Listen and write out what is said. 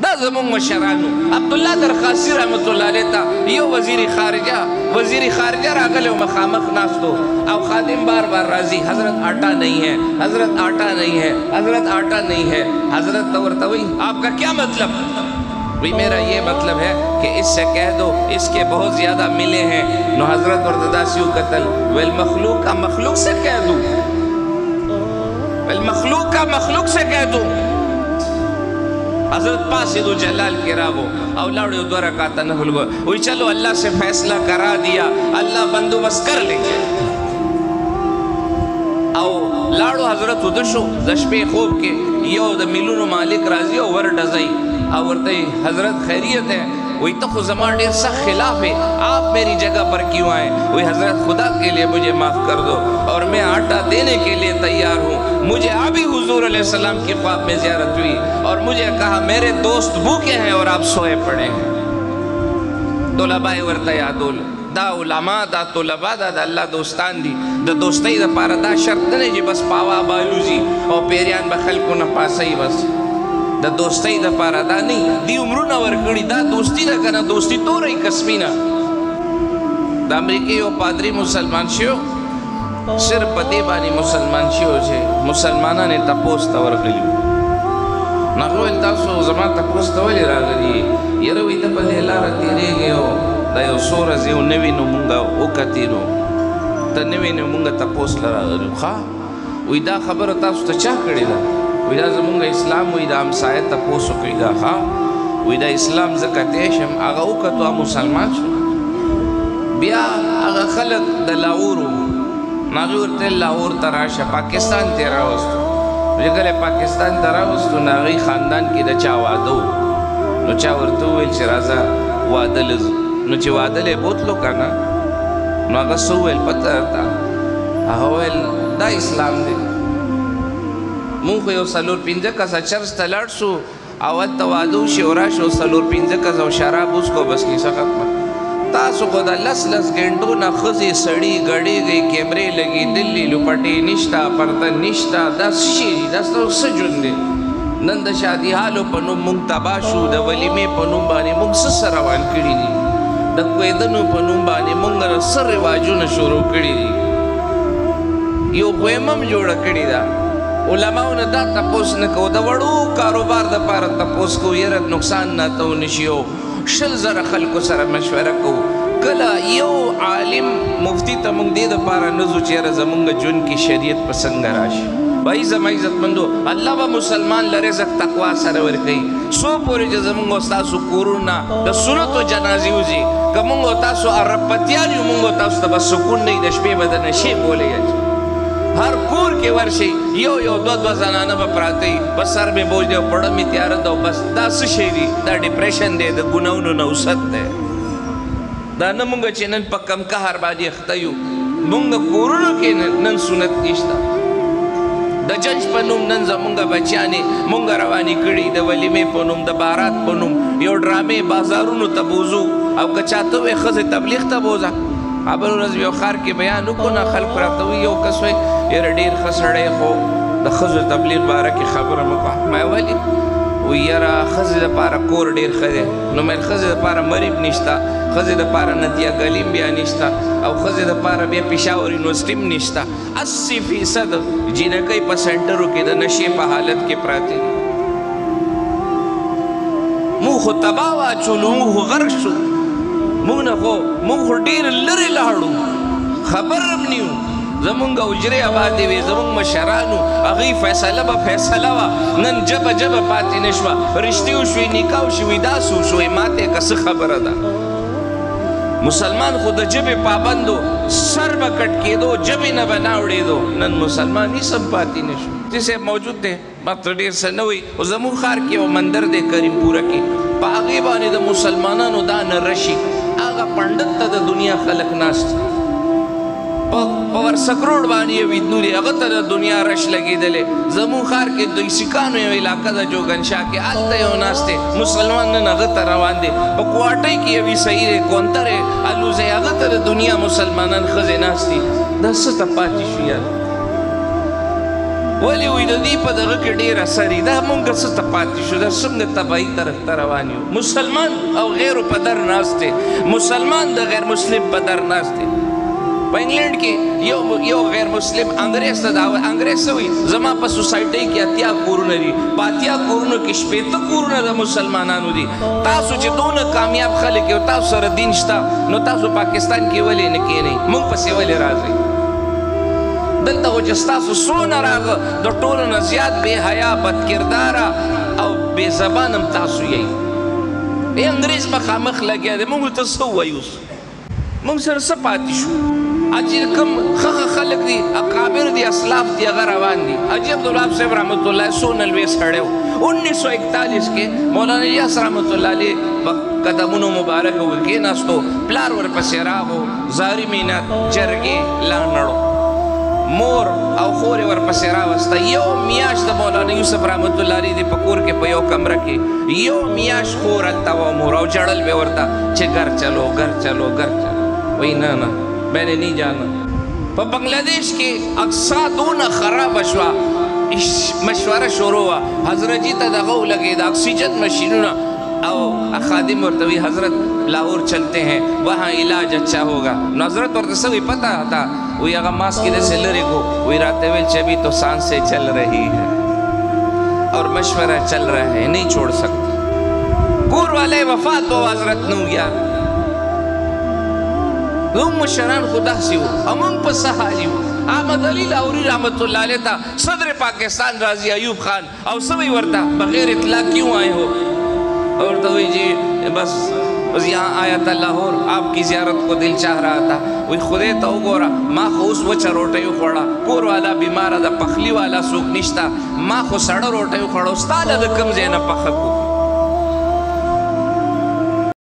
دا زمون مشرانو عبدالله درخاسی رحمت الله علیه ته یو وزیر خارجه راغلی و مخامخ ناستو او خادم بار بار راځي حضرت آٹا نہیں ہے حضرت آٹا نہیں ہے حضرت آٹا نہیں ہے حضرت ورته وایي آپ کا کیا مطلب وی میرا یہ مطلب ہے کہ اس سے کہہ دو اس کے بہت زیادہ ملے ہیں نو حضرت ورته داسې وکتل ویل مخلوق کا مخلوق سے کہہ دو مخلوق کا مخلوق سے کہہ دو حضرت پاسیدو جلال کے راو او لاڑیو 2 رکعتا نفل گو وی چلو اللہ سے فیصلہ کرا دیا اللہ بندوبست کر لیں گے او لاڑو حضرت ودشو دشپے خوب کے یو دا ملونو مالک رازی او ور ڈزائی او ورطی حضرت خیریت ہے وہی تو خود زمان دیر سخت خلاف ہے آپ میری جگہ پر کیوں آئے وہی حضرت خدا کے لیے مجھے معاف کر دو اور میں آٹا دینے کے لیے تیار ہوں مجھے ابھی حضور علیہ السلام کی خواب میں زیارت ہوئی اور مجھے کہا میرے دوست بھوکے ہیں اور آپ سوئے پڑے ہیں طلباء ورطا یادول دا علماء دا طلباء دا اللہ دوستان دی دا دوستی دا پارا دا شرط نہیں جی بس پاوا بالوزی اور پیریان بخل کو نہ پاسئی بس دا دوستی دا پارا دا نہیں دی عمرون ورکڑی دا دوستی دا کنا دوستی تو رہی قسمینا دا امریکی و پادری مسلمان شیو صرف پتی بانی مسلمان شیو چھے مسلمانہ نے تپوستا ورکلیو ناغویل تاسو زمان تپوستا ولی راگلی یروی تا پدی لارا تیرے گئو دا یو سور ازیو نوی نو مونگا اوکتینو تا نوی نو مونگا تپوس لراگلیو خواه وی دا خبر تاسو تا چاہ کردی دا وی دا زمونگا اسلام وی دا امسایت تا پوسو کئی دا خواه وی دا اسلام زکتیشم آگا اوکتو آ مسلمان شو بیا آگا خلق دا لاورو ناغور تل لاور تراشا پاکستان تیرا وستو وی کلے پاکستان تیرا وستو ناغی خاندان کی دا چا وادو نو چا ورطو ویل چی رازا وادل نو چی وادل بوتلو کانا نو آگا سو ویل پتر تا آگا ویل دا اسلام دے مون خو یو سلور پینزه کسا چرس تلار سو اول توادو شورا شو سلور پینزه کسا و شراب اس کو بس کیسا ختم تاسو خدا لس گھنٹو نا خزی سڑی گڑی گئی کیمرے لگی دلی لپٹی نشتا پردن نشتا دس شیری دس تو سجن دے نند شادی حالو پنو مونگ تباشو دا ولی میں پنو بانی مونگ سسر روان کری دی دا کویدنو پنو بانی مونگ سر رواجو نشورو کری دی یو خویمم جوڑا کری دا علماء نے دا تپوس نکو دا وڑو کاروبار دا پارا تپوس کو یرد نقصان ناتو نشیو شل زر خلقو سر مشورہ کو کلا یو عالم مفتی تا مونگ دے دا پارا نزو چیر زمونگ جن کی شریعت پسنگ راشی بھائی زمان عزت مندو اللہ با مسلمان لرزق تقوی سرور کئی سو پوری جا زمونگو تاسو کورونا دا سنت و جنازی ہوزی کہ مونگو تاسو عرب پتیالیو مونگو تاسو تا بس سکون نہیں دشپے بدن شیب بولے یاج ہر کور کے ورشی یو دو زنانہ با پراتی بس سر میں بوجھ دے پڑا میں تیارت دو بس دا سشیری دا ڈپریشن دے دا گناونو نوست دے دا نمونگا چی نن پا کم کا ہر بادی اختیو مونگا کورونو کے نن سنت نیشتا دا جنج پنوم نن زمونگا بچیانی مونگا روانی کڑی دا ولی میں پنوم دا بارات پنوم یو ڈرامے بازارونو تبوزو او کچاتو وی خز تبلیغ تبوزا ابل ورځ یو خار کې بیان وکړو خلک راته وی یو کس وی یره ډیر خسړې خو د خزر تبلیغ باره کې خبره مکه ما ویلي وی یره خزر لپاره کور ډیر خده نو مې خزر لپاره مریب نشتا خزر لپاره ندیا غلیم بیا نشتا او خزر لپاره بیا پېښور یونیورسيټي نشتا 80% جنکې په سنټرو کې د نشې په حالت کې پراته مو خو تباوا چلو مو غرق شو مونگ خو دیر لری لارو خبرم نیو زمونگ اجرے آبادی وی زمونگ مشرانو اغی فیصلہ با فیصلہ وا نن جب پاتی نشوا رشتیو شوی نکاو شوی داسو شوی ماتے کس خبر دا مسلمان خود جب پابندو سر با کٹ کے دو جب نہ بناوڑے دو نن مسلمان ہی سب پاتی نشو جسے موجود دے مطر دیر سنوی و زمون خار کے و مندر دے کریم پورا کی پا آغیبانی دا مسلمانانو دا نرشی آغا پندت تا دا دنیا خلق ناست پاور سکروڑ بانی وید نوری آغا تا دا دنیا رش لگی دلے زمون خار کے دوی سکانو یو علاقہ دا جو گنشا کے آلتا یو ناستے مسلمان نن آغا تا روان دے پا کوارٹائی کی یوی صحیح رے کونتر ہے آلوزے آغا تا دا دنیا مسلمانان خزے ناستی دا ستا پاتی شویا ولی وی د دې په دغه کې ډېر اثر دا مونږ څه ته پاتې شو دا څنګه تباهي طرف ته روان یو مسلمان او غیرو په در ناست دی مسلمان د غیر مسلم په در ناست دی په انګلینډ کې یو غیر مسلم انګریز ته دا وایي انګریز څه وایي زما په سوسایټۍ کې 80 کورونه دي په 80 کورونو کې 80 کورونه د مسلمانانو دي تاسو چې دونه کامیاب خلک یو تاسو سره دین شته نو تاسو پاکستان کې ولې نه کښېنئ موږ پسې ولې راځئ دلته خو چې ستاسو څونه راغه د ټولو نه زیات بې حیا بدکرداره او بې زبان هم تاسو یئ انګریز مخامخ لګیا دی موږ ورته څه ووایو موږ سره څه پاتې شو چې کوم ښه خلک دي اکابر دي اسلاف دي هغه روان دي حاجي عبدالوهاب صاحب رحمت الله څونه لوی سړی و 1941 کې مولانا الیاس رحمت الله علیه په قدمونو مبارکو کې کېناستو پلار ورپسې راغو زاري مینات جرګې لاندړو مور او خورې ورپسې راوسته یو میاشت د مولانا یوسف رحمت الله علیه د په کور کې په یو کمره کې یو میاشت خور هلته وه مور او ژړل به ورته چې ګر چلو ګر چلو ګر چلو وایي نه نه میں نے نہیں جانا په بنگلادیش کې اقصا دونه خرابه شوه مشوره شروع وه حضرت جي ته دغه ولګېد اکسیجن مشینونه او خادم ورته وی حضرت لاہور چلتے ہیں وہاں علاج اچھا ہوگا نو حضرت ورته څه وی پتا تھا وی هغه ماسک دې سے لري کو وی راته ویل چې ابھی تو سانسیں چل رہی ہے اور مشورہ چل رہا ہے نہیں چھوڑ سکتے کور والے وفات و حضرت نو گیا زموږ مشران خو داسې وو او موږ په څه حال یو احمد علي لاهوري رحمت الله علیه ته صدر پاکستان راضي ایوب خان او څه وی ورته بغیر اطلاع کیوں آئے ہو اور تو جی بس یہاں آیا تھا لاہور آپ کی زیارت کو دل چاہ رہا تھا وی خدای ته وګوره ما خو اوس وچه روټۍ وخوړه کور والا بیماره ده پخلي والا څوک نشته ما خو سړه روټۍ وخوړه ستا له د کوم ځای نه پخه کړو